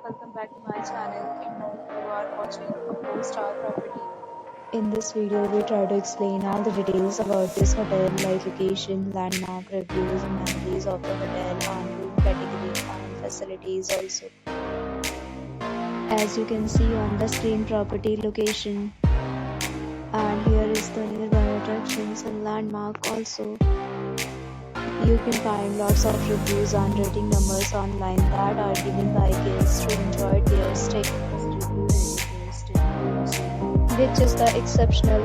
welcome back to my channel. And now you are watching a 4-star property. In this video, we try to explain all the details about this hotel like location, landmark, reviews, amenities of the hotel, and room category and facilities also. As you can see on the screen, property location, and here is the nearby attractions and landmark also. You can find lots of reviews and rating numbers online that are given by guests who enjoyed their stay. Which is the exceptional.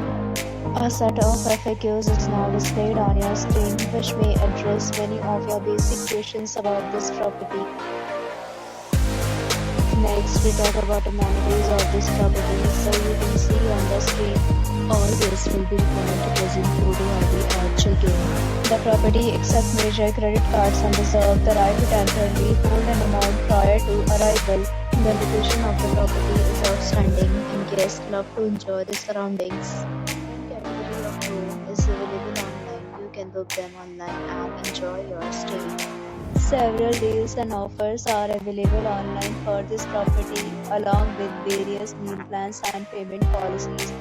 A set of FAQs is now displayed on your screen, which may address many of your basic questions about this property. Next, we talk about amenities of this property. So you can see on the screen, all guests will be required to present photo ID at check-in. The property accepts major credit cards and reserves the right to temporarily hold an amount prior to arrival. The location of the property is outstanding and guests love to enjoy the surroundings. The category of room is available online. You can book them online and enjoy your stay. Several deals and offers are available online for this property, along with various meal plans and payment policies.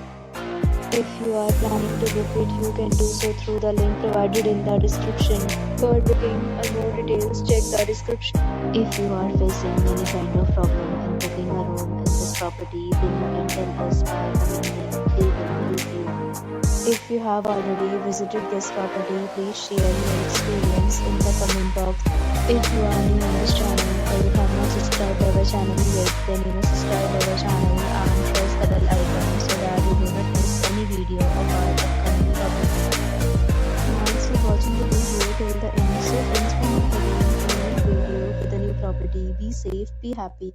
If you are planning to book it, you can do so through the link provided in the description. For booking or more details, check the description. If you are facing any kind of problem in booking a room in this property, then you can tell us by commenting. We will help you. If you have already visited this property, please share your experience in the comment box. If you are new on this channel or you have not subscribed our channel yet, then you must subscribe our channel and press the bell icon so that you do not miss any video of our upcoming property. Thanks for watching the video till the end. So friends, we meet again in a new video with a new property. Be safe, be happy.